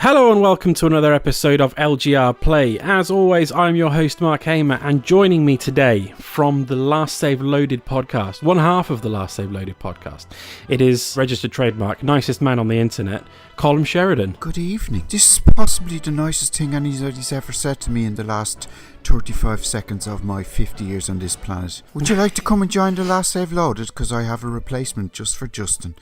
Hello and welcome to another episode of LGR Play. As always, I'm your host Mark Hamer, and joining me today from the Last Save Loaded podcast, one half of the Last Save Loaded podcast, it is registered trademark, nicest man on the internet, Colm Sheridan. Good evening. This is possibly the nicest thing anybody's ever said to me in the last 35 seconds of my 50 years on this planet. Would you like to come and join the Last Save Loaded? Because I have a replacement just for Justin.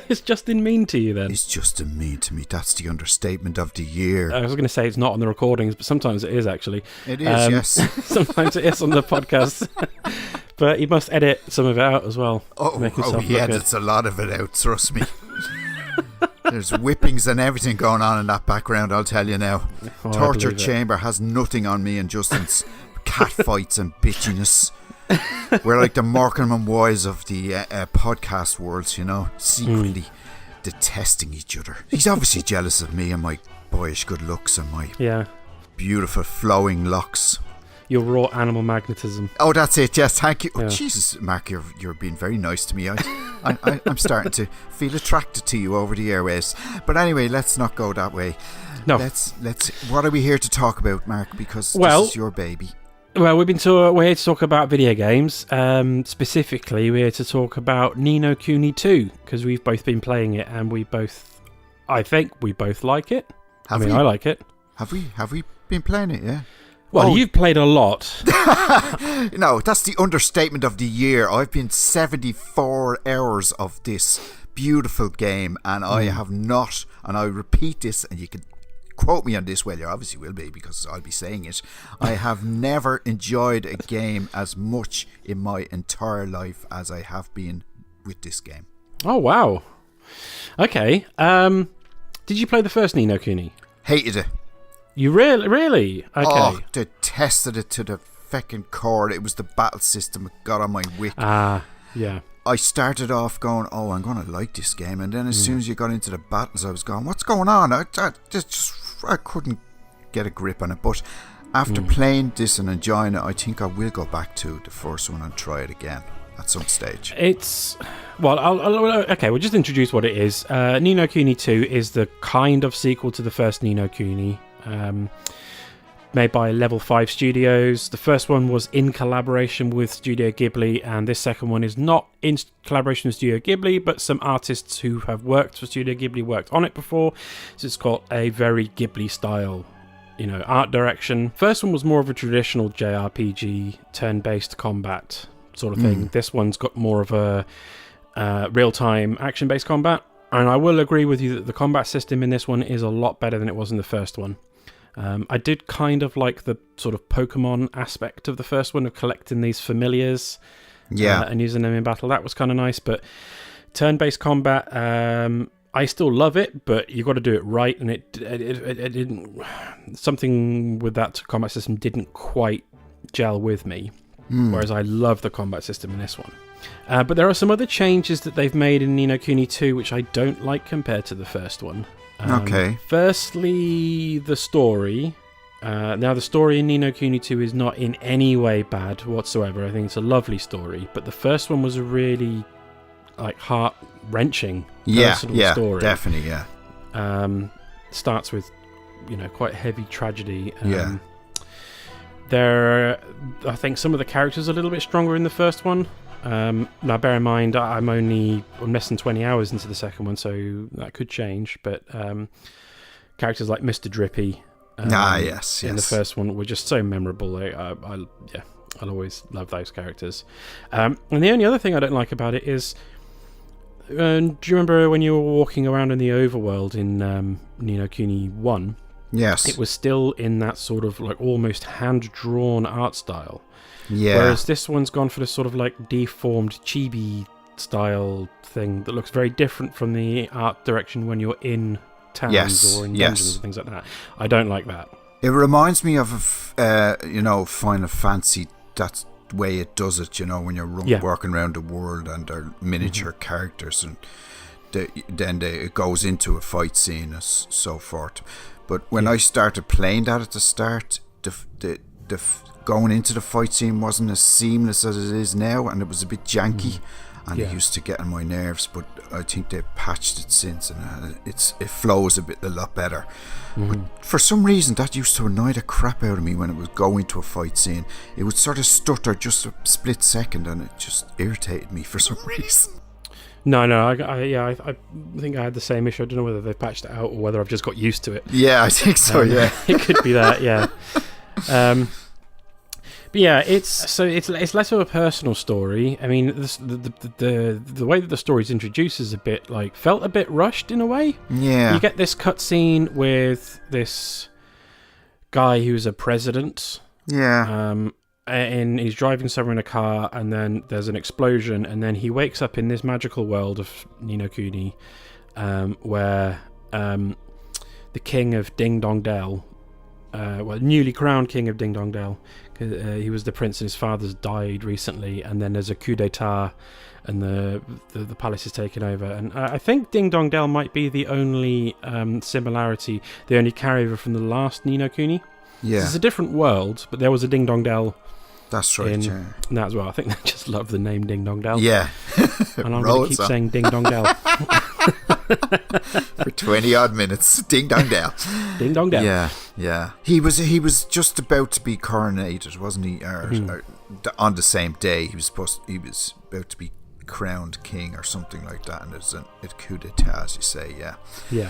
Is Justin mean to you then? Is Justin mean to me? That's the understatement of the year. I was going to say it's not on the recordings, but sometimes it is actually. It is, yes. Sometimes it is on the podcast. But he must edit some of it out as well. He edits a lot of it out, trust me. There's whippings and everything going on in that background, I'll tell you now. Torture chamber has nothing on me and Justin's cat fights and bitchiness. We're like the Morecambe and Wise of the podcast worlds, you know, secretly detesting each other. He's obviously jealous of me and my boyish good looks and my beautiful flowing locks. Your raw animal magnetism. Oh, that's it. Yes, thank you. Yeah. Oh, Jesus, Mark, you're being very nice to me. I'm starting to feel attracted to you over the airways. But anyway, let's not go that way. No. Let's. What are we here to talk about, Mark? Because this is your baby. Well, we're here to talk about video games. Specifically, we're here to talk about Ni No Kuni II, because we've both been playing it, and I think we both like it. I like it. Have we been playing it? Yeah. Well, you've played a lot. No, that's the understatement of the year. I've been 74 hours of this beautiful game, and I have not, and I repeat this, and you can quote me on this, well, you obviously will be, because I'll be saying it, I have never enjoyed a game as much in my entire life as I have been with this game. Oh, wow. Okay. Did you play the first Ni No Kuni? Hated it. You really? Okay. Oh, detested it to the feckin' core. It was the battle system that got on my wick. Yeah. I started off going, I'm going to like this game. And then as soon as you got into the battles, I was going, what's going on? I couldn't get a grip on it. But after playing this and enjoying it, I think I will go back to the first one and try it again at some stage. We'll just introduce what it is. Ni No Kuni II is the kind of sequel to the first Ni No Kuni. Made by Level-5 Studios. The first one was in collaboration with Studio Ghibli, and this second one is not in collaboration with Studio Ghibli, but some artists who have worked for Studio Ghibli worked on it before, so it's got a very Ghibli style, art direction. First one was more of a traditional JRPG, turn-based combat sort of thing. This one's got more of a real-time action-based combat, and I will agree with you that the combat system in this one is a lot better than it was in the first one. I did kind of like the sort of Pokemon aspect of the first one, of collecting these familiars and using them in battle. That was kind of nice, but turn-based combat, I still love it, but you got to do it right, and it didn't. Something with that combat system didn't quite gel with me, whereas I love the combat system in this one. But there are some other changes that they've made in Ni No Kuni II which I don't like compared to the first one. Okay. Firstly, the story. Now, the story in Ni No Kuni II is not in any way bad whatsoever. I think it's a lovely story. But the first one was a really heart-wrenching personal story. Definitely, yeah. Starts with, quite heavy tragedy. Yeah. I think some of the characters are a little bit stronger in the first one. Now, bear in mind, I'm less than 20 hours into the second one, so that could change. But characters like Mr. Drippy in the first one were just so memorable. I'll always love those characters. And the only other thing I don't like about it is, do you remember when you were walking around in the overworld in Ni No Kuni 1? Yes. It was still in that sort of almost hand-drawn art style. Yeah. Whereas this one's gone for this sort of deformed chibi style thing that looks very different from the art direction when you're in towns or in dungeons and things like that. I don't like that. It reminds me of Final Fantasy. That's the way it does it. When you're working around the world and they're miniature characters, and it goes into a fight scene and so forth. But when I started playing that at the start, the going into the fight scene wasn't as seamless as it is now, and it was a bit janky. and it used to get on my nerves, but I think they've patched it since, and it flows a lot better. But for some reason that used to annoy the crap out of me when it was going to a fight scene. It would sort of stutter just a split second, and it just irritated me for some reason. No, I think I had the same issue. I don't know whether they patched it out or whether I've just got used to it. Yeah, I think so. Yeah, it could be that. Yeah. But yeah, it's less of a personal story. I mean, the way that the story's introduced is felt a bit rushed in a way. Yeah. You get this cutscene with this guy who's a president. Yeah. And he's driving somewhere in a car, and then there's an explosion, and then he wakes up in this magical world of Ni No Kuni, where the king of Dong Dell, newly crowned king of Dong Dell, he was the prince and his father's died recently, and then there's a coup d'etat, and the palace is taken over. And I think Dong Dell might be the only similarity, the only carryover from the last Ni No Kuni. Yeah. It's a different world, but there was a Dong Dell. That's right, in that as well. I think they just love the name Dong Dell. Yeah. And I'm going to keep saying Dong Dell. For 20 odd minutes. Dong Dell. Dong Dell. Yeah, yeah. He was just about to be coronated, wasn't he? Or on the same day, he was about to be crowned king or something like that, and there's a coup d'etat, as you say. Yeah. Yeah.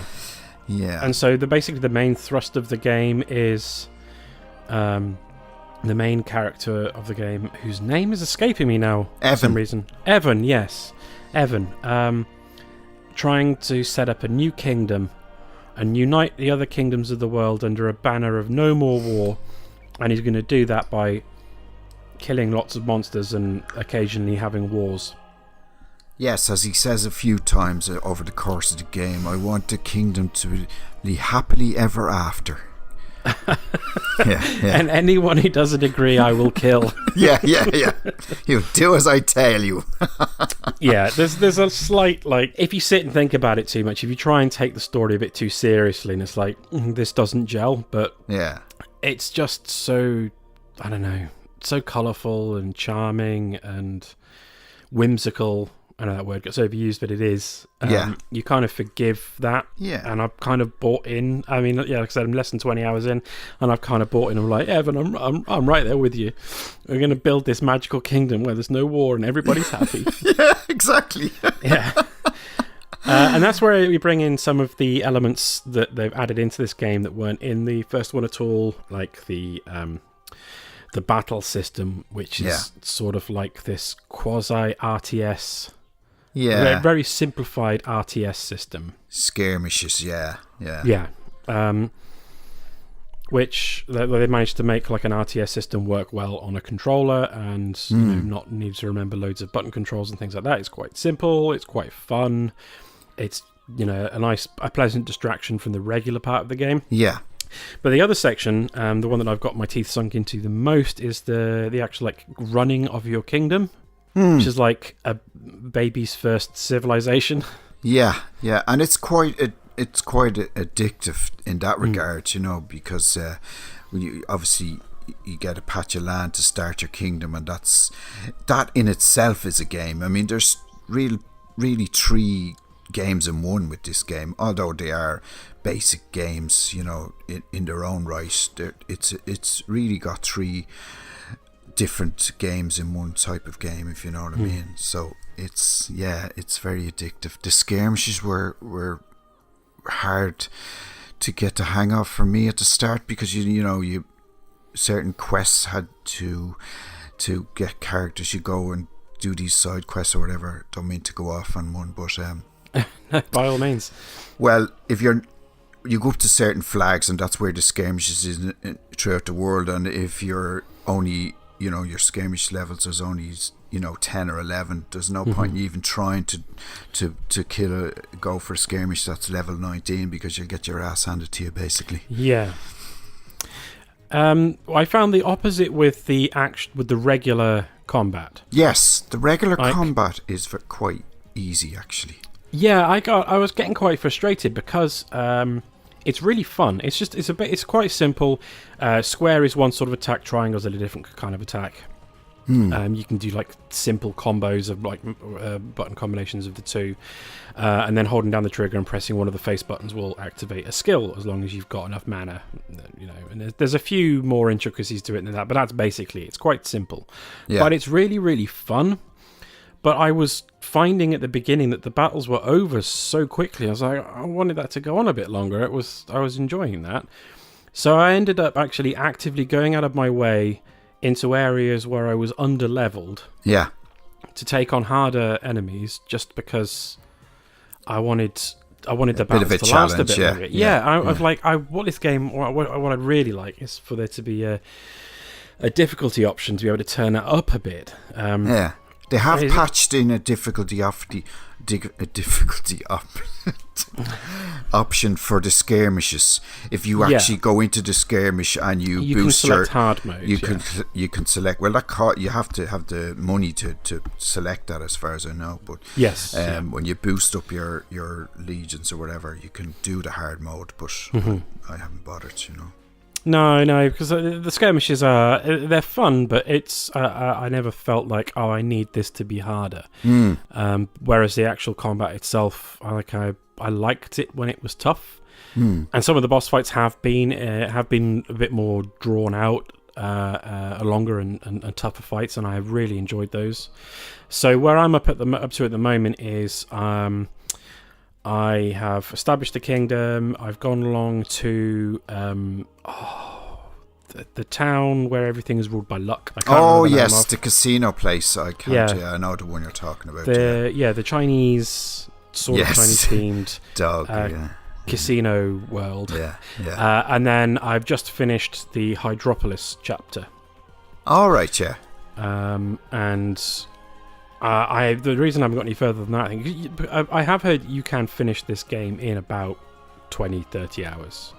Yeah. And so basically the main thrust of the game is the main character of the game, whose name is escaping me now for some reason. Evan, yes. Evan. Trying to set up a new kingdom and unite the other kingdoms of the world under a banner of no more war. And he's going to do that by killing lots of monsters and occasionally having wars. Yes, as he says a few times over the course of the game, I want the kingdom to be happily ever after. Yeah. And anyone who doesn't agree, I will kill. Yeah. You do as I tell you. Yeah, there's a slight, if you sit and think about it too much, if you try and take the story a bit too seriously, and it's this doesn't gel, but yeah, it's just so, I don't know, so colourful and charming and whimsical. I know that word gets overused, but it is. You kind of forgive that. Yeah. And I've kind of bought in. I mean, like I said, I'm less than 20 hours in, and I've kind of bought in. I'm like, Evan, I'm right there with you. We're going to build this magical kingdom where there's no war and everybody's happy. Yeah, exactly. Yeah. And that's where we bring in some of the elements that they've added into this game that weren't in the first one at all, like the battle system, which is sort of like this quasi RTS. Yeah. Very simplified RTS system. Skirmishes, yeah. Which they managed to make like an RTS system work well on a controller, and not need to remember loads of button controls and things like that. It's quite simple. It's quite fun. It's a pleasant distraction from the regular part of the game. Yeah. But the other section, the one that I've got my teeth sunk into the most, is the actual running of your kingdom. Which is like a baby's first civilization. Yeah, and it's quite addictive in that regard, because you get a patch of land to start your kingdom, and that in itself is a game. I mean, there's really three games in one with this game, although they are basic games, in their own right. It's really got three different games in one type of game, if you know what I mean. So it's very addictive. The skirmishes were hard to get the hang of for me at the start, because you certain quests had to get characters. You go and do these side quests or whatever. Don't mean to go off on one, but by all means. Well, if you go up to certain flags, and that's where the skirmishes is throughout the world, and if you're only your skirmish levels is only 10 or 11, there's no point in you even trying to go for a skirmish that's level 19, because you'll get your ass handed to you, basically. Yeah. I found the opposite with the regular combat. Yes, the regular combat is quite easy, actually. Yeah, I was getting quite frustrated because it's really fun. It's quite simple. Square is one sort of attack, triangle is a different kind of attack. You can do like simple combos of like button combinations of the two, and then holding down the trigger and pressing one of the face buttons will activate a skill as long as you've got enough mana, you know. And there's a few more intricacies to it than that, but that's basically it's quite simple. But it's really, really fun. But I was finding at the beginning that the battles were over so quickly. I was like, I wanted that to go on a bit longer. I was enjoying that. So I ended up actually actively going out of my way into areas where I was under-leveled. Yeah. To take on harder enemies just because I wanted the battles to last a bit longer. I was like, what this game, what I'd really like is for there to be a difficulty option to be able to turn it up a bit. They have patched in a difficulty option for the skirmishes. If you actually go into the skirmish and you boost can select hard mode, you can select. Well, that you have to have the money to select that, as far as I know. But when you boost up your legions or whatever, you can do the hard mode. But I haven't bothered, you know. No, because the skirmishes they're fun, but it's I never felt like I need this to be harder. Whereas the actual combat itself, I liked it when it was tough, and some of the boss fights have been a bit more drawn out, longer and tougher fights, and I have really enjoyed those. So where I'm up to at the moment is I have established the kingdom. I've gone along to the town where everything is ruled by luck. The casino place. I know the one you're talking about. The Chinese sort of Chinese themed dog casino world. And then I've just finished the Hydropolis chapter. All right, yeah. And the reason I haven't got any further than that, I have heard you can finish this game in about 20-30 hours.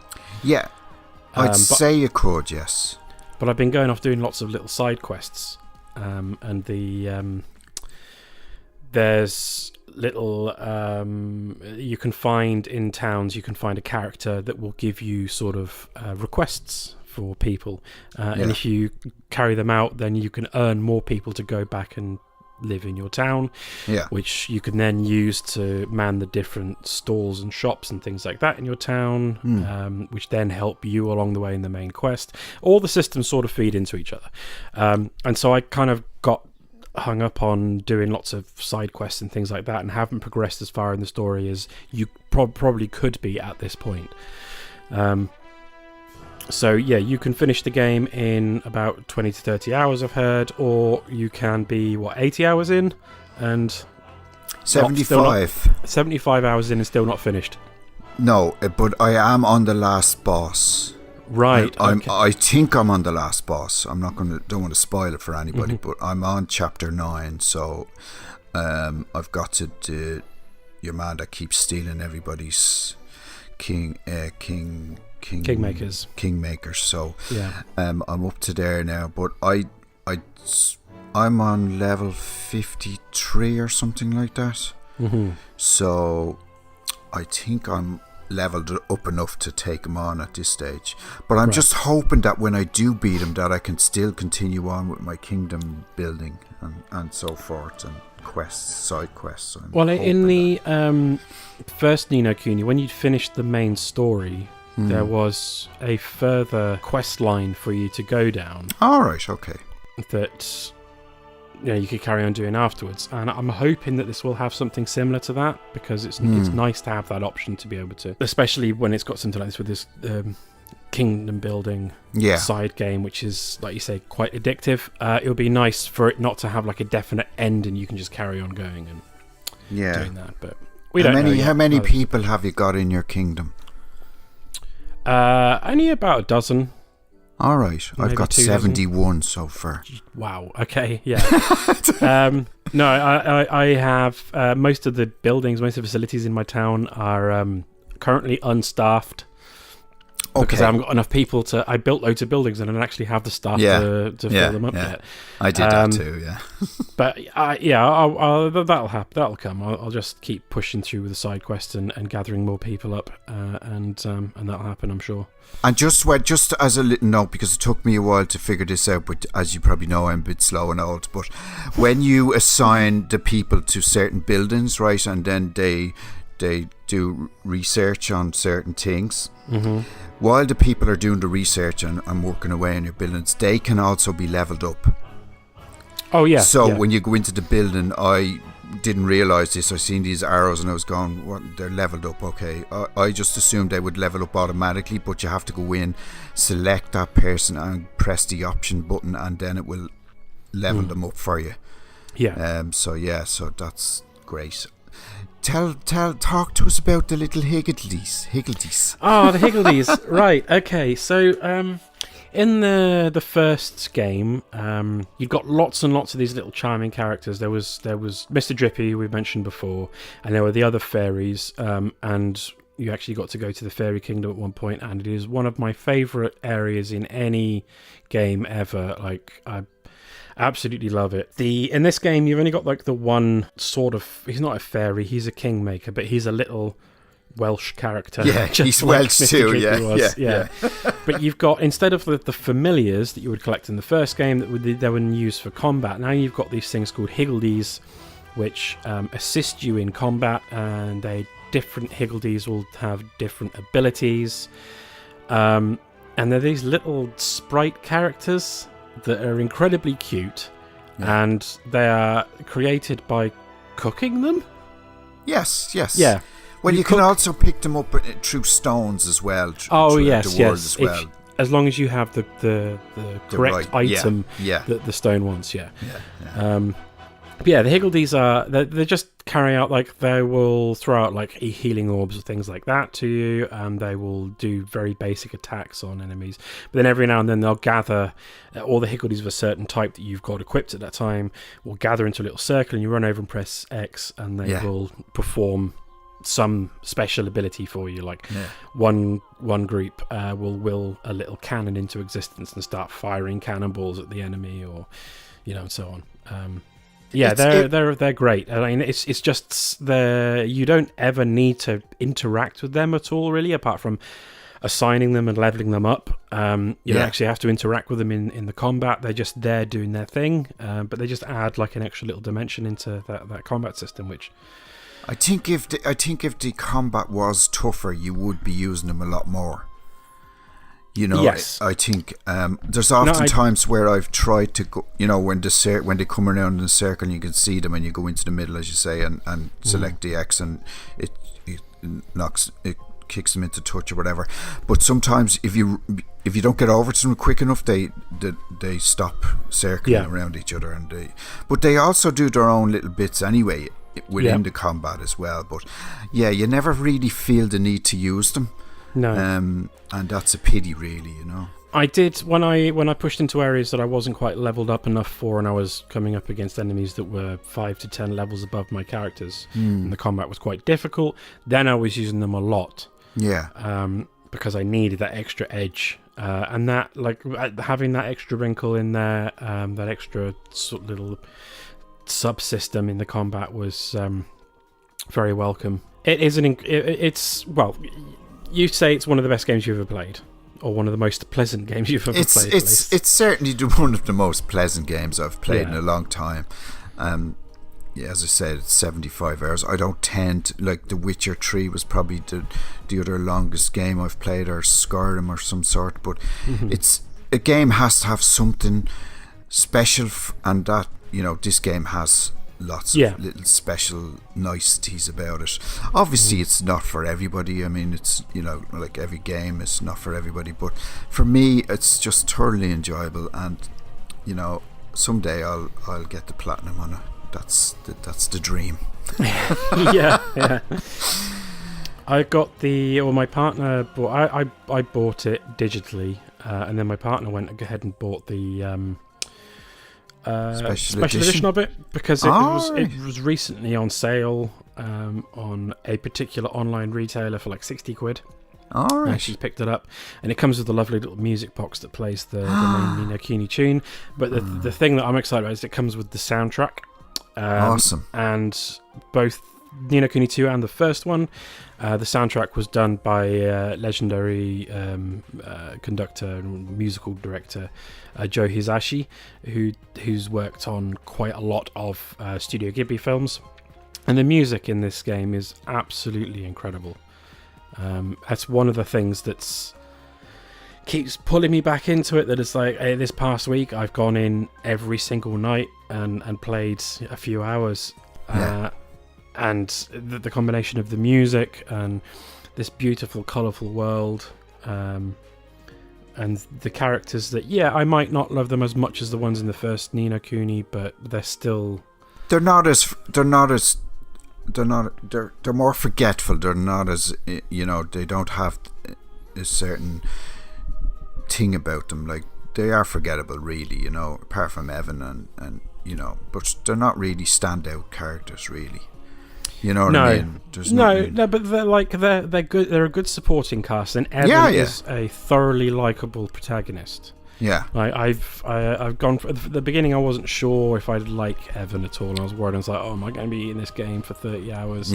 Yeah, I'd say you could, yes. But I've been going off doing lots of little side quests, and there's little you can find in towns. You can find a character that will give you sort of requests for people, and if you carry them out, then you can earn more people to go back and live in your town, which you can then use to man the different stalls and shops and things like that in your town, which then help you along the way in the main quest. All the systems sort of feed into each other, and so I kind of got hung up on doing lots of side quests and things like that, and haven't progressed as far in the story as you probably could be at this point. So you can finish the game in about 20 to 30 hours, I've heard, or you can be 80 hours in and 75 hours in and still not finished. No, but I am on the last boss. Right. I think I'm on the last boss. I'm don't want to spoil it for anybody, but I'm on chapter 9, so I've got to do your man that keeps stealing everybody's kingmakers. So I'm up to there now, but I'm on level 53 or something like that. So I think I'm leveled up enough to take him on at this stage, but I'm just hoping that when I do beat him, that I can still continue on with my kingdom building and so forth, and side quests. In the first Ni No Kuni, when you'd finished the main story, there was a further quest line for you to go down. All right, okay. That you could carry on doing afterwards, and I'm hoping that this will have something similar to that, because it's nice to have that option to be able to, especially when it's got something like this with this kingdom building side game, which is, like you say, quite addictive. It would be nice for it not to have like a definite end, and you can just carry on going and doing that. But we don't know yet. How many people have you got in your kingdom? Only about a dozen. All right, I've got 71 so far. Wow. Okay. Yeah. No, I have most of the buildings, most of the facilities in my town are currently unstaffed. because I haven't got enough people to. I built loads of buildings and I don't actually have the staff to fill them up yet. I did that too. Yeah, but I'll that'll happen. That'll come. I'll just keep pushing through with the side quests and gathering more people up, and that'll happen, I'm sure. And just as a little note, because it took me a while to figure this out, but as you probably know, I'm a bit slow and old. But when you assign the people to certain buildings, right, and then they do research on certain things, while the people are doing the research and working away on your buildings, they can also be leveled up. Oh yeah. So when you go into the building, I didn't realise this. I seen these arrows and I was going, "What? They're leveled up." Okay, I just assumed they would level up automatically, but you have to go in, select that person, and press the option button, and then it will level them up for you. Yeah. So that's great. Talk to us about the little higgledies. Oh, the higgledies. Right. Okay. So, in the first game, you've got lots and lots of these little charming characters. There was Mr. Drippy, who we mentioned before, and there were the other fairies. And you actually got to go to the fairy kingdom at one point, and it is one of my favourite areas in any game ever. Like, I absolutely love it. In this game, you've only got like the one sort of. He's not a fairy. He's a kingmaker, but he's a little Welsh character. Yeah, he's like Welsh Mr. too. Yeah. But you've got, instead of the familiars that you would collect in the first game that were used for combat, now you've got these things called higgledies, which assist you in combat, and different higgledies will have different abilities, and they're these little sprite characters that are incredibly cute, and they are created by cooking them. Yes. Yeah. Well, you can also pick them up through stones as well. As long as you have the correct item that the stone wants. The higgledies they just carry out, like, they will throw out like healing orbs or things like that to you, and they will do very basic attacks on enemies. But then every now and then they'll gather, all the higgledies of a certain type that you've got equipped at that time will gather into a little circle, and you run over and press X, and they will perform some special ability for you. Like one group will will a little cannon into existence and start firing cannonballs at the enemy, or and so on. They're great. I mean, it's just you don't ever need to interact with them at all, really, apart from assigning them and leveling them up. You don't actually have to interact with them in the combat. They're just there doing their thing, but they just add like an extra little dimension into that combat system, which I think if the combat was tougher, you would be using them a lot more. Yes. I think there's often times where I've tried to go, when they come around in the circle, and you can see them, and you go into the middle, as you say, and select the X, and it kicks them into touch or whatever. But sometimes if you don't get over to them quick enough, they stop circling around each other, but they also do their own little bits anyway within the combat as well. But you never really feel the need to use them. No. And that's a pity, really, I did when I pushed into areas that I wasn't quite leveled up enough for, and I was coming up against enemies that were 5 to 10 levels above my characters, and the combat was quite difficult. Then I was using them a lot. Because I needed that extra edge, and that, like, having that extra wrinkle in there, that extra sort of little subsystem in the combat was very welcome. It is you say it's one of the best games you've ever played, or one of the most pleasant games you've ever played. It's certainly one of the most pleasant games I've played in a long time. As I said, it's 75 hours. I don't tend to, like, The Witcher 3 was probably the other longest game I've played, or Skyrim or some sort, but it's a game has to have something special, and that, this game has lots of little special niceties about it. Obviously it's not for everybody. I mean, it's like every game is not for everybody, but for me it's just thoroughly enjoyable, and someday I'll get the platinum on it. That's the dream. I got my partner bought. I bought it digitally, and then my partner went ahead and bought the special edition of it, because it was recently on sale on a particular online retailer for like 60 quid. All right. She picked it up, and it comes with a lovely little music box that plays the main Ni No Kuni tune. But the thing that I'm excited about is it comes with the soundtrack. Awesome. And both Ni No Kuni II and the first one, the soundtrack was done by legendary conductor and musical director Joe Hisashi, who's worked on quite a lot of Studio Ghibli films. And the music in this game is absolutely incredible. That's one of the things that's keeps pulling me back into it. That it's like, hey, this past week I've gone in every single night and played a few hours. And the combination of the music and this beautiful, colourful world, and the characters that, I might not love them as much as the ones in the first Ni No Kuni, but they're more forgetful. They're not as, they don't have a certain thing about them. Like, they are forgettable, really, apart from Evan and but they're not really standout characters, really. You know what I mean? No, but they're good. They're a good supporting cast, and Evan is a thoroughly likable protagonist. Yeah, I've gone for the beginning. I wasn't sure if I'd like Evan at all. I was worried. I was like, oh, am I going to be in this game for 30 hours?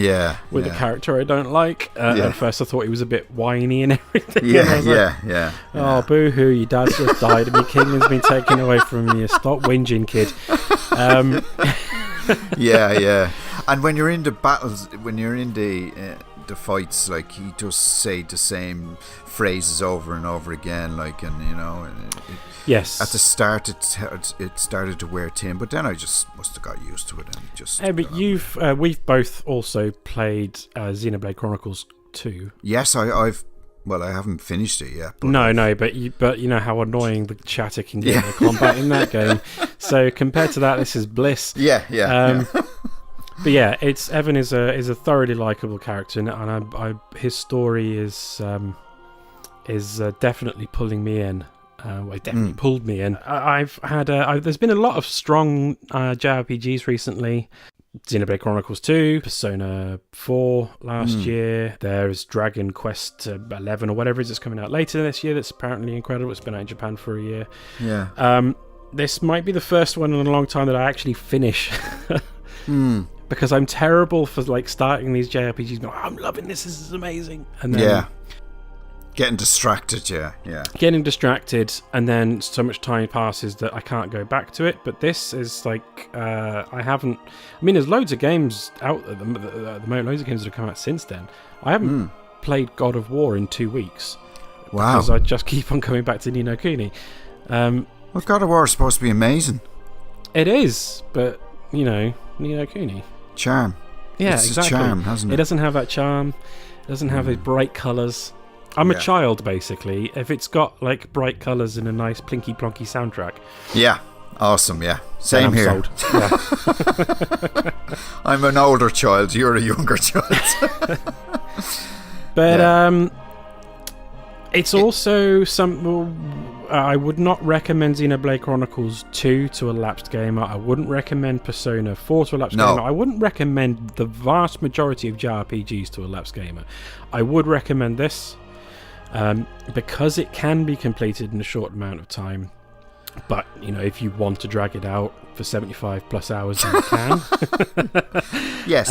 With a character I don't like. At first, I thought he was a bit whiny and everything. Yeah. Oh, boo-hoo! Your dad's just died, and your kingdom's been taken away from you. Stop whinging, kid. Yeah. And when you're in the battles, when you're in the fights, like, he does say the same phrases over and over again, like, and yes. At the start, it started to wear thin, but then I just must have got used to it and just. Hey, but we've both also played Xenoblade Chronicles 2. Yes, I've. Well, I haven't finished it yet. But you know how annoying the chatter can get in the combat in that game. So compared to that, this is bliss. Yeah. But yeah, Evan is a thoroughly likable character, and his story is definitely pulling me in. It definitely pulled me in. I've had there's been a lot of strong JRPGs recently. Xenoblade Chronicles 2, Persona 4 last year. There's Dragon Quest 11 or whatever it is that's coming out later this year. That's apparently incredible. It's been out in Japan for a year. Yeah. This might be the first one in a long time that I actually finish. Because I'm terrible for like starting these JRPGs. I'm loving this. This is amazing. And then getting distracted. Getting distracted, and then so much time passes that I can't go back to it. But this is like I haven't. I mean, there's loads of games out at the moment. Loads of games that have come out since then. I haven't played God of War in 2 weeks. Wow. Because I just keep on coming back to Ni No Kuni. Well, God of War is supposed to be amazing. It is, but Ni No Kuni. Charm. Yeah, it's exactly. A charm, hasn't it? It doesn't have that charm. It doesn't have its bright colours. I'm a child, basically. If it's got like bright colours and a nice plinky plonky soundtrack. Yeah. Awesome, yeah. Same here. Sold. Yeah. I'm an older child, you're a younger child. But it's also some. I would not recommend Xenoblade Chronicles 2 to a lapsed gamer. I wouldn't recommend Persona 4 to a lapsed gamer. I wouldn't recommend the vast majority of JRPGs to a lapsed gamer. I would recommend this because it can be completed in a short amount of time. But, if you want to drag it out for 75 plus hours, you can. Yes.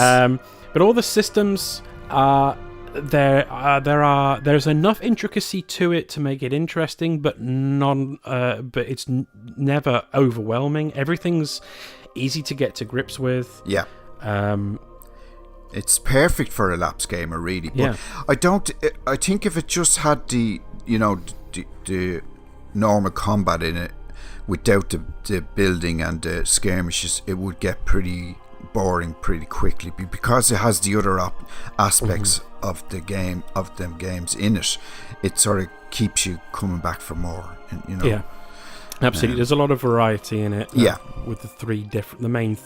But all the systems are... There's enough intricacy to it to make it interesting, but but it's never overwhelming. Everything's easy to get to grips with. Yeah. It's perfect for a lapsed gamer, really. But I think if it just had the normal combat in it without the building and the skirmishes, it would get pretty boring pretty quickly, because it has the other aspects of the game, of them games in it. It sort of keeps you coming back for more, Yeah, absolutely. There's a lot of variety in it. With the three different, the main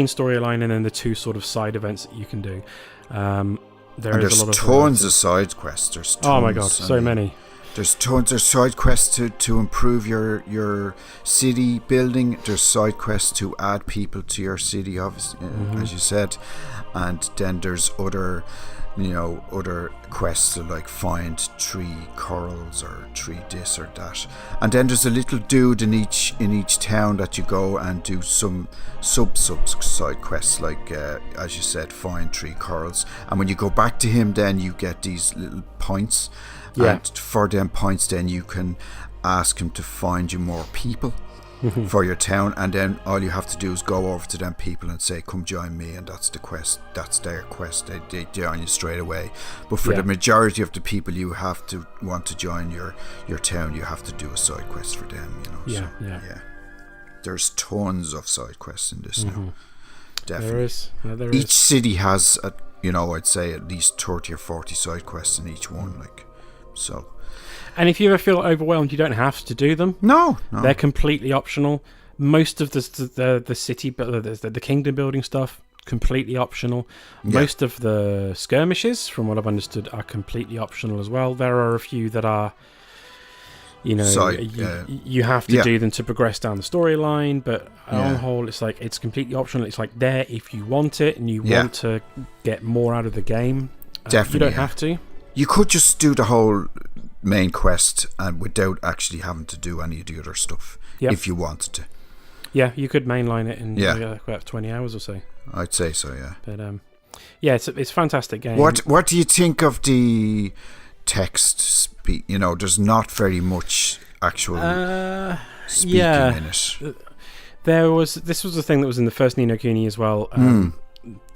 storyline, and then the two sort of side events that you can do. There's a lot of tons of side quests. There's tons, oh my god, so many. There's tons of side quests to improve your city building. There's side quests to add people to your city, obviously, as you said. And then there's other other quests to like find 3 corals or 3 this or that, and then there's a little dude in each town that you go and do some sub side quests, like as you said, find 3 corals, and when you go back to him, then you get these little points, and for them points, then you can ask him to find you more people for your town, and then all you have to do is go over to them people and say, come join me, and that's the quest. That's their quest. They join you straight away. But for the majority of the people you have to want to join your town, you have to do a side quest for them, Yeah. There's tons of side quests in this now. Definitely. There is. Yeah, each city has I'd say at least 30 or 40 side quests in each one, like, so. And if you ever feel overwhelmed, you don't have to do them. No. They're completely optional. Most of the city, the kingdom building stuff, completely optional. Yeah. Most of the skirmishes, from what I've understood, are completely optional as well. There are a few that are, you have to do them to progress down the storyline, but on the whole, it's like it's completely optional. It's like there if you want it and you want to get more out of the game. Definitely, you don't have to. You could just do the whole main quest and without actually having to do any of the other stuff if you wanted to. Yeah, you could mainline it in about 20 hours or so. I'd say so, yeah. But it's a fantastic game. What do you think of the text speak? There's not very much actual speaking in it. This was the thing that was in the first Ni No Kuni as well.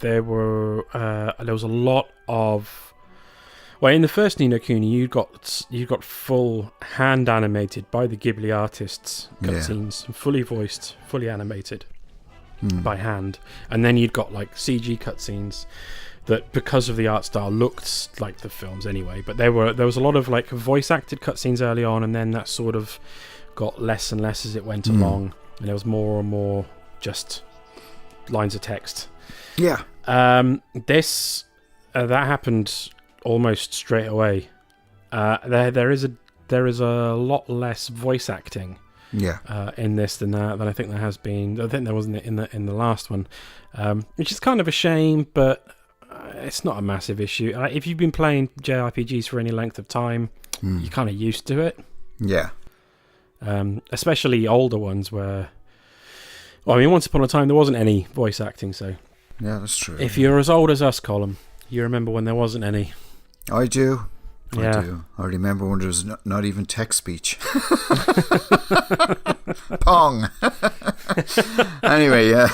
There was a lot of. Well, in the first Ni No Kuni, you got full hand animated by the Ghibli artists cutscenes, fully voiced, fully animated by hand, and then you'd got like CG cutscenes that, because of the art style, looked like the films anyway. But there was a lot of like voice acted cutscenes early on, and then that sort of got less and less as it went along, and there was more and more just lines of text. Yeah. This that happened almost straight away. There is a lot less voice acting in this than I think there has been. I think there wasn't in the last one, which is kind of a shame, but it's not a massive issue. If you've been playing JRPGs for any length of time, you're kind of used to it. Yeah. Especially older ones where, once upon a time there wasn't any voice acting, so yeah, that's true. If you're as old as us, Colm, you remember when there wasn't any. I do. I remember when there was not even text speech. Pong. Anyway, yeah.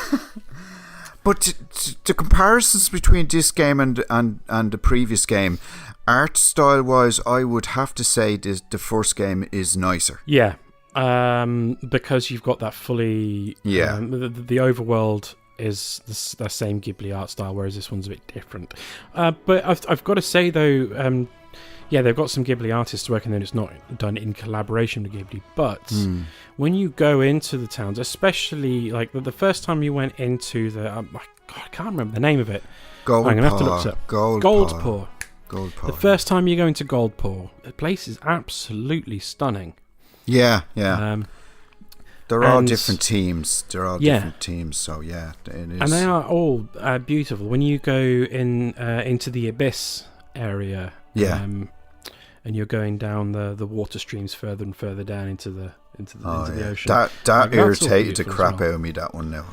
But the comparisons between this game and the previous game, art style wise, I would have to say the first game is nicer. Yeah, because you've got that fully. Yeah. The overworld is the same Ghibli art style, whereas this one's a bit different. But I've got to say though, they've got some Ghibli artists working there. It's not done in collaboration with Ghibli, but when you go into the towns, especially like the first time you went into the, I can't remember the name of it. I'm gonna have to look it up. Goldpaw. The first time you go into Goldpaw, the place is absolutely stunning. Yeah. They're all different teams. So yeah, it is. And they are all beautiful. When you go into the abyss area, and you're going down the water streams further and further down into the ocean. That irritated the crap out of me. That one now.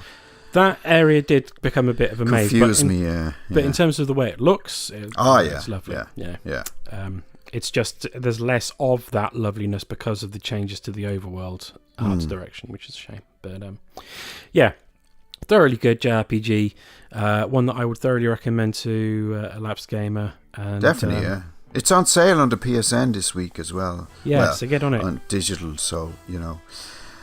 That area did become a bit of a maze. Confused me, yeah. But in terms of the way it looks, it's lovely. Yeah. It's just there's less of that loveliness because of the changes to the overworld art direction, which is a shame. But thoroughly good JRPG. One that I would thoroughly recommend to a lapsed gamer. And, definitely, yeah. It's on sale on the PSN this week as well. Yeah, so get on it. On digital, so,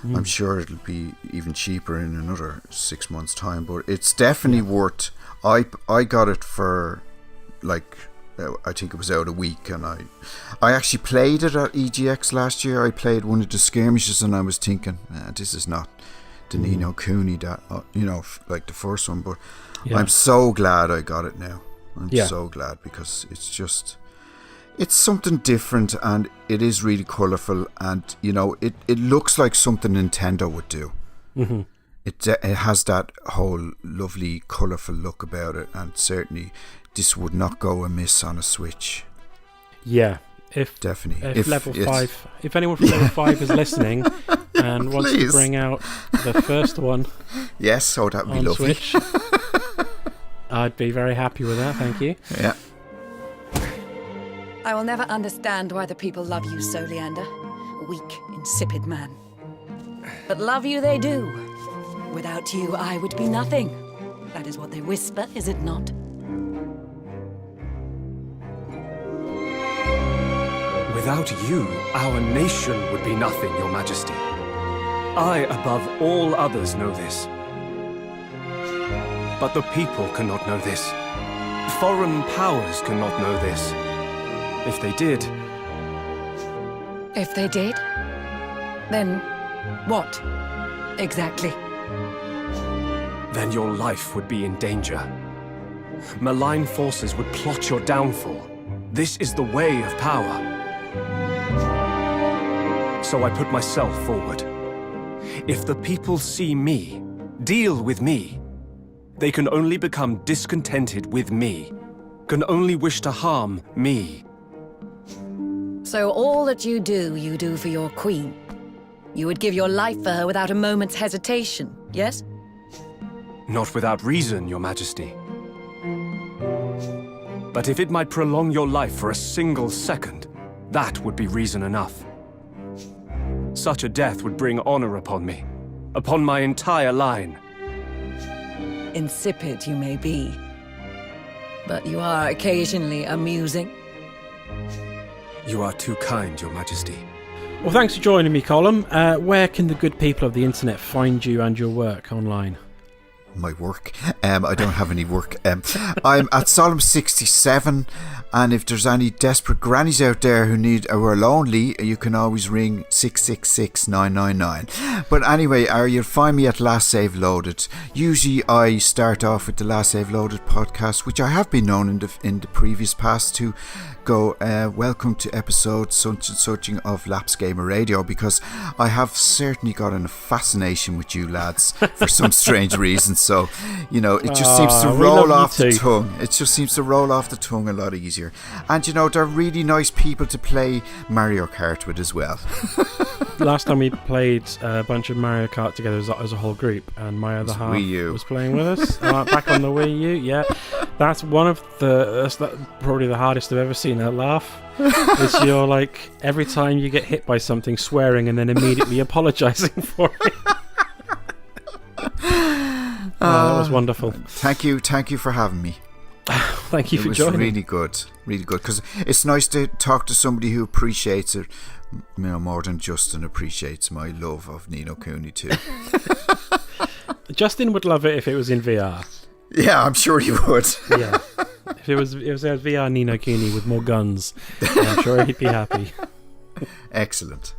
I'm sure it'll be even cheaper in another 6 months' time. But it's definitely worth... I got it for, I think it was out a week, and I actually played it at EGX last year. I played one of the skirmishes, and I was thinking, this is not the Ni No Kuni that, like the first one. But I'm so glad I got it now. I'm so glad, because it's something different, and it is really colourful, and it looks like something Nintendo would do. It has that whole lovely colourful look about it, and certainly this would not go amiss on a Switch. Yeah. Definitely. If Level 5, if anyone from Level 5 is listening and wants to bring out the first one, yes, that would be lovely. Switch, I'd be very happy with that. Thank you. Yeah. I will never understand why the people love you so, Leander. Weak, insipid man. But love you they do. Without you, I would be nothing. That is what they whisper, is it not? Without you, our nation would be nothing, Your Majesty. I, above all others, know this. But the people cannot know this. Foreign powers cannot know this. If they did... If they did? Then what, exactly? Then your life would be in danger. Malign forces would plot your downfall. This is the way of power. So I put myself forward. If the people see me, deal with me, they can only become discontented with me, can only wish to harm me. So all that you do for your queen. You would give your life for her without a moment's hesitation, yes? Not without reason, Your Majesty. But if it might prolong your life for a single second, that would be reason enough. Such a death would bring honor upon me, upon my entire line. Insipid you may be, but you are occasionally amusing. You are too kind, Your Majesty. Well, thanks for joining me, Colm. Where can the good people of the internet find you and your work online? My work. I don't have any work. I'm at Solemn67, and if there's any desperate grannies out there who are lonely, you can always ring 666-999. But anyway, you'll find me at Last Save Loaded. Usually I start off with the Last Save Loaded podcast, which I have been known in the previous past to go, welcome to episode such and such of Laps Gamer Radio, because I have certainly got a fascination with you lads for some strange reason. So, it just seems to roll off the tongue. It just seems to roll off the tongue a lot easier. And, they're really nice people to play Mario Kart with as well. Last time we played a bunch of Mario Kart together as a whole group, and my other half was playing with us back on the Wii U. Yeah, that's probably the hardest I've ever seen her laugh. It's you're like every time you get hit by something, swearing and then immediately apologising for it. That was wonderful. Thank you for having me. Thank you for joining. It was really good, because it's nice to talk to somebody who appreciates it, more than Justin appreciates my love of Ni No Kuni II. Justin would love it if it was in VR. Yeah, I'm sure he would. Yeah, if it was VR Ni No Kuni with more guns, I'm sure he'd be happy. Excellent.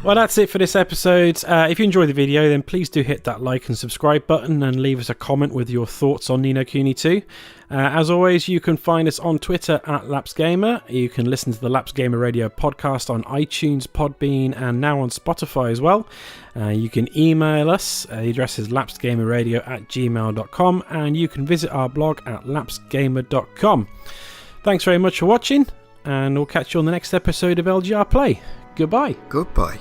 Well, that's it for this episode. If you enjoyed the video, then please do hit that like and subscribe button and leave us a comment with your thoughts on Ni No Kuni II. As always, you can find us on Twitter at LapsGamer. You can listen to the Laps Gamer Radio podcast on iTunes, Podbean, and now on Spotify as well. You can email us. The address is lapsgamerradio@gmail.com, and you can visit our blog at lapsgamer.com. Thanks very much for watching, and we'll catch you on the next episode of LGR Play. Goodbye. Goodbye.